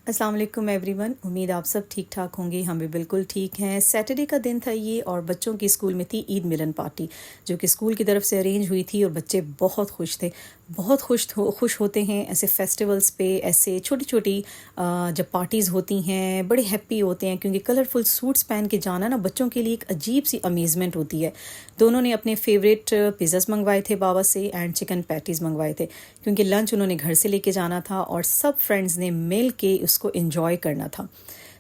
अस्सलाम वालेकुम एवरीवन। उम्मीद आप सब ठीक ठाक होंगे। हम भी बिल्कुल ठीक हैं। सैटरडे का दिन था ये और बच्चों की स्कूल में थी ईद मिलन पार्टी जो कि स्कूल की तरफ से अरेंज हुई थी और बच्चे बहुत खुश थे। बहुत खुश होते हैं ऐसे फेस्टिवल्स पे। ऐसे छोटी छोटी जब पार्टीज़ होती हैं बड़े हैप्पी होते हैं क्योंकि कलरफुल सूट्स पहन के जाना ना बच्चों के लिए एक अजीब सी अमेजमेंट होती है। दोनों ने अपने फेवरेट पिज़्ज़ास मंगवाए थे बाबा से एंड चिकन पैटीज़ मंगवाए थे क्योंकि लंच उन्होंने घर से लेके जाना था और सब फ्रेंड्स ने मिल के उसको एंजॉय करना था।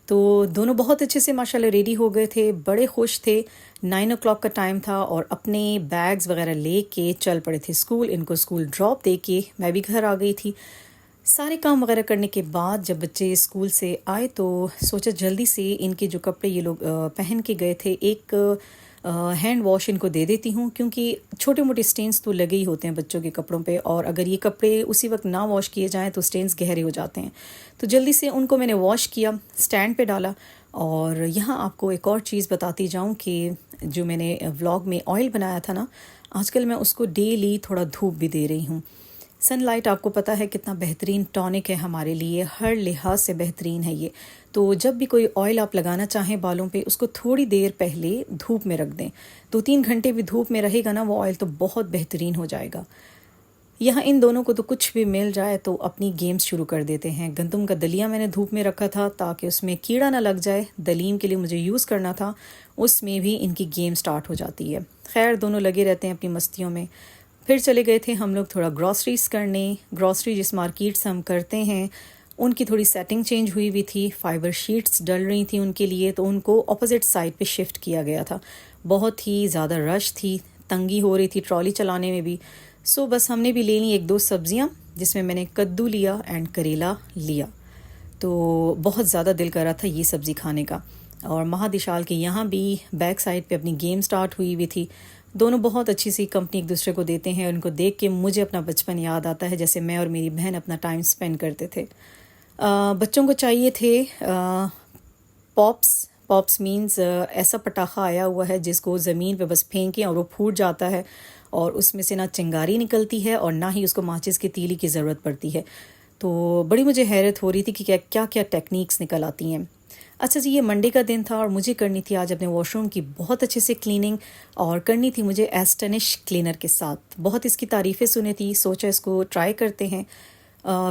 तो दोनों बहुत अच्छे से माशाल्लाह रेडी हो गए थे, बड़े खुश थे। 9 o'clock का टाइम था और अपने बैग्स वगैरह ले के चल पड़े थे स्कूल। इनको स्कूल ड्रॉप दे के मैं भी घर आ गई थी। सारे काम वगैरह करने के बाद जब बच्चे स्कूल से आए तो सोचा जल्दी से इनके जो कपड़े ये लोग पहन के गए थे एक हैंड वॉश इनको दे देती हूँ क्योंकि छोटे मोटे स्टेन्स तो लगे ही होते हैं बच्चों के कपड़ों पे और अगर ये कपड़े उसी वक्त ना वॉश किए जाएं तो स्टेन्स गहरे हो जाते हैं। तो जल्दी से उनको मैंने वॉश किया, स्टैंड पे डाला। और यहाँ आपको एक और चीज़ बताती जाऊँ कि जो मैंने व्लॉग में ऑयल बनाया था ना, आजकल मैं उसको डेली थोड़ा धूप भी दे रही हूँ। सनलाइट आपको पता है कितना बेहतरीन टॉनिक है हमारे लिए, हर लिहाज से बेहतरीन है ये। तो जब भी कोई ऑयल आप लगाना चाहें बालों पे उसको थोड़ी देर पहले धूप में रख दें। 2-3 घंटे भी धूप में रहेगा ना वो ऑयल तो बहुत बेहतरीन हो जाएगा। यहाँ इन दोनों को तो कुछ भी मिल जाए तो अपनी गेम्स शुरू कर देते हैं। गंदम का दलिया मैंने धूप में रखा था ताकि उसमें कीड़ा ना लग जाए, दलीम के लिए मुझे यूज़ करना था, उसमें भी इनकी गेम स्टार्ट हो जाती है। खैर दोनों लगे रहते हैं अपनी मस्तियों में। फिर चले गए थे हम लोग थोड़ा ग्रॉसरीज करने। ग्रॉसरी जिस मार्केट से हम करते हैं उनकी थोड़ी सेटिंग चेंज हुई थी, फाइबर शीट्स डल रही थी उनके लिए तो उनको ऑपोजिट साइड पे शिफ्ट किया गया था। बहुत ही ज़्यादा रश थी, तंगी हो रही थी ट्रॉली चलाने में भी। सो बस हमने भी ले ली 1-2 सब्जियां जिसमें मैंने कद्दू लिया एंड करेला लिया। तो बहुत ज़्यादा दिल कर रहा था ये सब्ज़ी खाने का। और महादिशाल के यहाँ भी बैक साइड पे अपनी गेम स्टार्ट हुई थी। दोनों बहुत अच्छी सी कंपनी एक दूसरे को देते हैं। उनको देख के मुझे अपना बचपन याद आता है जैसे मैं और मेरी बहन अपना टाइम स्पेंड करते थे। बच्चों को चाहिए थे पॉप्स। पॉप्स मीन्स ऐसा पटाखा आया हुआ है जिसको ज़मीन पे बस फेंकें और वो फूट जाता है और उसमें से ना चिंगारी निकलती है और ना ही उसको माचिस की तीली की ज़रूरत पड़ती है। तो बड़ी मुझे हैरत हो रही थी कि क्या क्या टेक्निक्स निकल आती हैं। अच्छा जी, ये मंडे का दिन था और मुझे करनी थी आज अपने वॉशरूम की बहुत अच्छे से क्लीनिंग और करनी थी मुझे एस्टनिश क्लीनर के साथ। बहुत इसकी तारीफ़ें सुनी थी, सोचा इसको ट्राई करते हैं।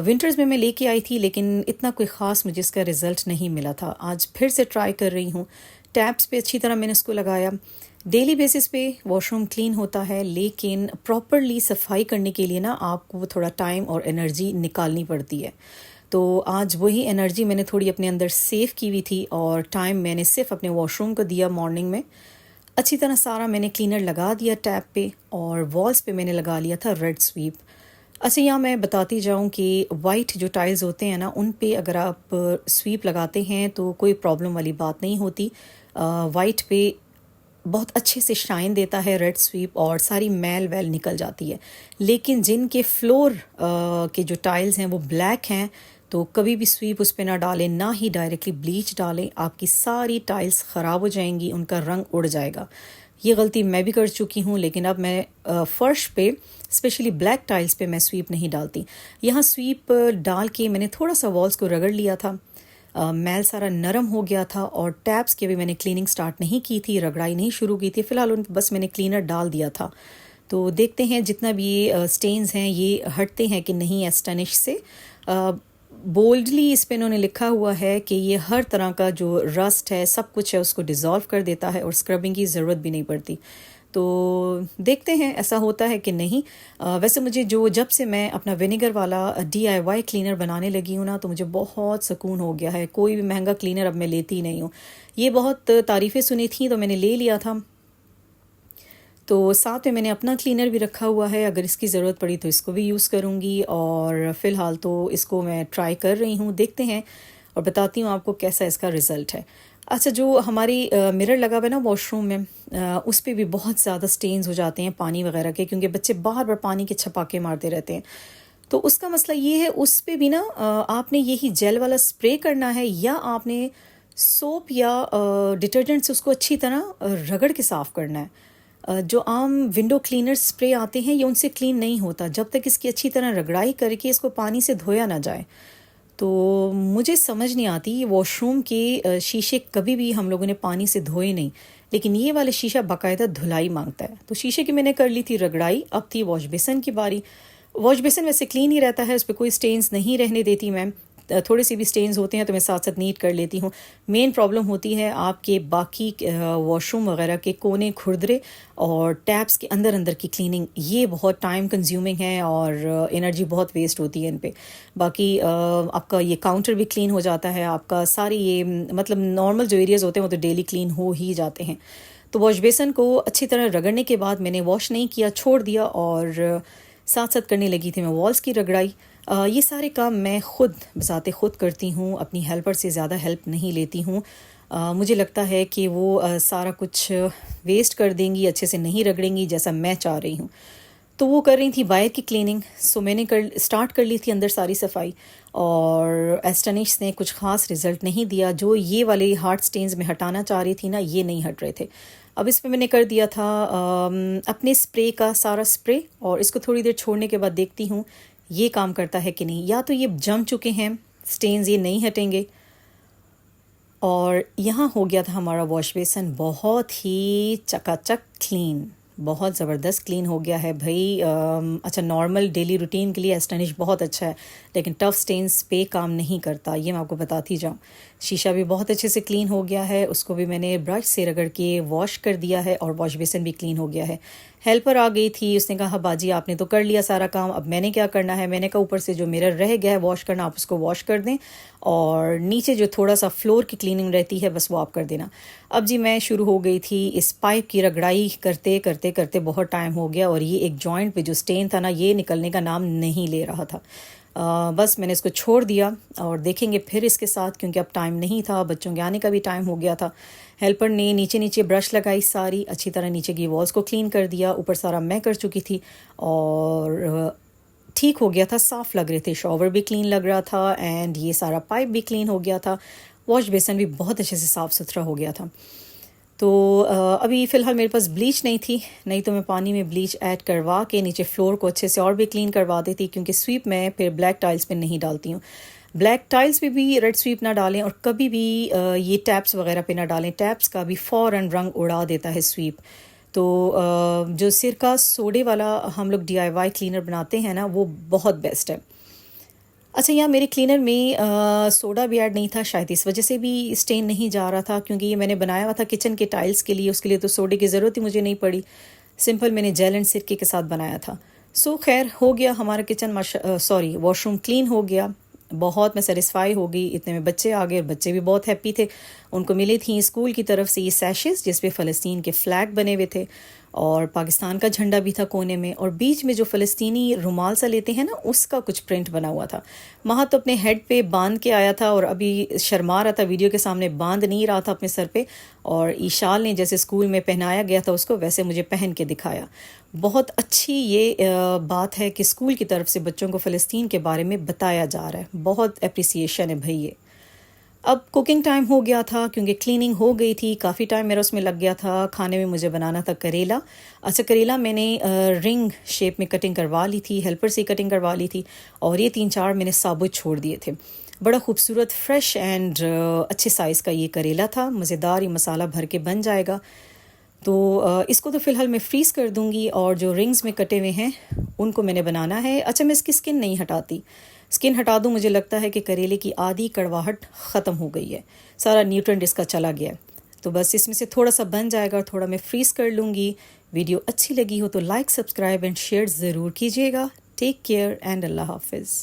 विंटर्स में मैं लेके आई थी लेकिन इतना कोई ख़ास मुझे इसका रिज़ल्ट नहीं मिला था। आज फिर से ट्राई कर रही हूँ। टैप्स पे अच्छी तरह मैंने इसको लगाया। डेली बेसिस पे वॉशरूम क्लीन होता है लेकिन प्रॉपरली सफाई करने के लिए ना आपको थोड़ा टाइम और एनर्जी निकालनी पड़ती है। तो आज वही एनर्जी मैंने थोड़ी अपने अंदर सेव की हुई थी और टाइम मैंने सिर्फ अपने वॉशरूम को दिया मॉर्निंग में। अच्छी तरह सारा मैंने क्लीनर लगा दिया टैप पे और वॉल्स पे मैंने लगा लिया था रेड स्वीप। अच्छा यहाँ मैं बताती जाऊँ कि वाइट जो टाइल्स होते हैं ना उन पे अगर आप स्वीप लगाते हैं तो कोई प्रॉब्लम वाली बात नहीं होती। वाइट पे बहुत अच्छे से शाइन देता है रेड स्वीप और सारी मैल वैल निकल जाती है। लेकिन जिनके फ्लोर के जो टाइल्स हैं वो ब्लैक हैं तो कभी भी स्वीप उस पर ना डालें, ना ही डायरेक्टली ब्लीच डालें। आपकी सारी टाइल्स ख़राब हो जाएंगी, उनका रंग उड़ जाएगा। ये गलती मैं भी कर चुकी हूँ लेकिन अब मैं फ़र्श पे स्पेशली ब्लैक टाइल्स पे मैं स्वीप नहीं डालती। यहाँ स्वीप डाल के मैंने थोड़ा सा वॉल्स को रगड़ लिया था। मैल सारा नरम हो गया था और टैप्स की भी मैंने क्लीनिंग स्टार्ट नहीं की थी, रगड़ाई नहीं शुरू की थी। फ़िलहाल उन बस मैंने क्लीनर डाल दिया था। तो देखते हैं जितना भी ये स्टेन्स हैं ये हटते हैं कि नहीं एस्टनिश से। बोल्डली इस पे इन्होंने लिखा हुआ है कि ये हर तरह का जो रस्ट है सब कुछ है उसको डिज़ोल्व कर देता है और स्क्रबिंग की ज़रूरत भी नहीं पड़ती। तो देखते हैं ऐसा होता है कि नहीं। वैसे मुझे जब से मैं अपना विनेगर वाला DIY क्लीनर बनाने लगी हूँ ना तो मुझे बहुत सुकून हो गया है। कोई भी महंगा क्लीनर अब मैं लेती ही नहीं हूँ। ये बहुत तारीफ़ें सुनी थी तो मैंने ले लिया था। तो साथ में मैंने अपना क्लीनर भी रखा हुआ है, अगर इसकी ज़रूरत पड़ी तो इसको भी यूज़ करूँगी। और फ़िलहाल तो इसको मैं ट्राई कर रही हूँ, देखते हैं और बताती हूँ आपको कैसा इसका रिज़ल्ट है। अच्छा, जो हमारी मिरर लगा हुआ है ना वॉशरूम में, उस पे भी बहुत ज़्यादा स्टेन्स हो जाते हैं पानी वगैरह के क्योंकि बच्चे बार बार पानी के छपाके मारते रहते हैं। तो उसका मसला ये है उस पे भी ना आपने यही जेल वाला स्प्रे करना है या आपने सोप या डिटर्जेंट से उसको अच्छी तरह रगड़ के साफ़ करना है। जो आम विंडो क्लीनर स्प्रे आते हैं ये उनसे क्लीन नहीं होता जब तक इसकी अच्छी तरह रगड़ाई करके इसको पानी से धोया ना जाए। तो मुझे समझ नहीं आती ये वॉशरूम के शीशे कभी भी हम लोगों ने पानी से धोए नहीं, लेकिन ये वाला शीशा बाकायदा धुलाई मांगता है। तो शीशे की मैंने कर ली थी रगड़ाई, अब थी वॉश बेसिन की बारी। वॉश बेसिन वैसे क्लीन ही रहता है, उस पर कोई स्टेन्स नहीं रहने देती मैम। थोड़े से भी स्टेन्स होते हैं तो मैं साथ साथ नीट कर लेती हूँ। मेन प्रॉब्लम होती है आपके बाकी वॉशरूम वगैरह के कोने खुरदरे और टैप्स के अंदर अंदर की क्लीनिंग, ये बहुत टाइम कंज्यूमिंग है और एनर्जी बहुत वेस्ट होती है इन पे। बाकी आपका ये काउंटर भी क्लीन हो जाता है, आपका सारी ये मतलब नॉर्मल जो एरियाज़ होते हैं वो तो डेली क्लीन हो ही जाते हैं। तो वॉश बेसन को अच्छी तरह रगड़ने के बाद मैंने वॉश नहीं किया, छोड़ दिया और साथ साथ करने लगी थी मैं वॉल्स की रगड़ाई। ये सारे काम मैं खुद बज़ाते खुद करती हूँ, अपनी हेल्पर से ज़्यादा हेल्प नहीं लेती हूँ। मुझे लगता है कि वो सारा कुछ वेस्ट कर देंगी, अच्छे से नहीं रगड़ेंगी जैसा मैं चाह रही हूँ। तो वो कर रही थी बाहर की क्लीनिंग, सो मैंने स्टार्ट कर ली थी अंदर सारी सफाई। और एस्टनिश ने कुछ ख़ास रिज़ल्ट नहीं दिया। जो ये वाले हार्ड स्टेन्स में हटाना चाह रही थी ना, ये नहीं हट रहे थे। अब इसमें मैंने कर दिया था अपने स्प्रे का सारा स्प्रे, और इसको थोड़ी देर छोड़ने के बाद देखती हूँ ये काम करता है कि नहीं। या तो ये जम चुके हैं स्टेन्स, ये नहीं हटेंगे। और यहाँ हो गया था हमारा वॉश बेसन बहुत ही चकाचक क्लीन, बहुत ज़बरदस्त क्लीन हो गया है भाई। अच्छा, नॉर्मल डेली रूटीन के लिए एस्टनिश बहुत अच्छा है, लेकिन टफ़ स्टेन्स पे काम नहीं करता, ये मैं आपको बताती जाऊँ। शीशा भी बहुत अच्छे से क्लीन हो गया है, उसको भी मैंने ब्रश से रगड़ के वॉश कर दिया है और वॉश बेसिन भी क्लीन हो गया है। हेल्पर आ गई थी, उसने कहा बाजी आपने तो कर लिया सारा काम, अब मैंने क्या करना है। मैंने कहा ऊपर से जो मिरर रह गया है वॉश करना, आप उसको वॉश कर दें, और नीचे जो थोड़ा सा फ्लोर की क्लीनिंग रहती है बस वो आप कर देना। अब जी मैं शुरू हो गई थी इस पाइप की रगड़ाई, करते करते करते बहुत टाइम हो गया, और ये एक जॉइंट पे जो स्टेन था ना, ये निकलने का नाम नहीं ले रहा था। बस मैंने इसको छोड़ दिया और देखेंगे फिर इसके साथ, क्योंकि अब टाइम नहीं था, बच्चों के आने का भी टाइम हो गया था। हेल्पर ने नीचे नीचे ब्रश लगाई, सारी अच्छी तरह नीचे की वॉल्स को क्लीन कर दिया, ऊपर सारा मैं कर चुकी थी और ठीक हो गया था, साफ़ लग रहे थे। शॉवर भी क्लीन लग रहा था एंड ये सारा पाइप भी क्लीन हो गया था। वॉश बेसन भी बहुत अच्छे से साफ़ सुथरा हो गया था। तो अभी फ़िलहाल मेरे पास ब्लीच नहीं थी, नहीं तो मैं पानी में ब्लीच ऐड करवा के नीचे फ्लोर को अच्छे से और भी क्लीन करवा देती, क्योंकि स्वीप मैं फिर ब्लैक टाइल्स पे नहीं डालती हूँ। ब्लैक टाइल्स पे भी रेड स्वीप ना डालें, और कभी भी ये टैप्स वगैरह पे ना डालें, टैप्स का भी फ़ौरन रंग उड़ा देता है स्वीप। तो जो सिरका सोडे वाला हम लोग DIY क्लीनर बनाते हैं ना, वो बहुत बेस्ट है। अच्छा, यहाँ मेरे क्लीनर में सोडा भी ऐड नहीं था, शायद इस वजह से भी स्टेन नहीं जा रहा था, क्योंकि ये मैंने बनाया हुआ था किचन के टाइल्स के लिए, उसके लिए तो सोडे की ज़रूरत ही मुझे नहीं पड़ी। सिंपल मैंने जेल एंड सिरके के साथ बनाया था। सो खैर हो गया हमारा किचन, वॉशरूम क्लीन हो गया। बहुत मैं सेटिस्फाई हो गई, इतने में बच्चे आ गए और बच्चे भी बहुत हैप्पी थे। उनको मिली थी स्कूल की तरफ से ये सैशेस जिस पे फ़लस्तीन के फ्लैग बने हुए थे, और पाकिस्तान का झंडा भी था कोने में, और बीच में जो फ़लस्तीनी रुमाल सा लेते हैं ना, उसका कुछ प्रिंट बना हुआ था। वहाँ तो अपने हेड पे बांध के आया था, और अभी शर्मा रहा था, वीडियो के सामने बांध नहीं रहा था अपने सर पे, और ईशाल ने जैसे स्कूल में पहनाया गया था उसको, वैसे मुझे पहन के दिखाया। बहुत अच्छी ये बात है कि स्कूल की तरफ से बच्चों को फ़लस्तीन के बारे में बताया जा रहा है, बहुत अप्रिसिएशन है भाई ये। अब कुकिंग टाइम हो गया था, क्योंकि क्लीनिंग हो गई थी, काफ़ी टाइम मेरा उसमें लग गया था। खाने में मुझे बनाना था करेला। अच्छा, करेला मैंने रिंग शेप में कटिंग करवा ली थी, हेल्पर से कटिंग करवा ली थी, और ये 3-4 मैंने साबुत छोड़ दिए थे। बड़ा खूबसूरत फ्रेश एंड अच्छे साइज़ का ये करेला था, मज़ेदार, ये मसाला भर के बन जाएगा। तो इसको तो फ़िलहाल मैं फ्रीज़ कर दूँगी, और जो रिंग्स में कटे हुए हैं उनको मैंने बनाना है। अच्छा, मैं इसकी स्किन नहीं हटाती, स्किन हटा दूँ मुझे लगता है कि करेले की आधी कड़वाहट ख़त्म हो गई है, सारा न्यूट्रेंट इसका चला गया है। तो बस इसमें से थोड़ा सा बन जाएगा और थोड़ा मैं फ्रीज़ कर लूँगी। वीडियो अच्छी लगी हो तो लाइक, सब्सक्राइब एंड शेयर ज़रूर कीजिएगा। टेक केयर एंड अल्लाह हाफिज़।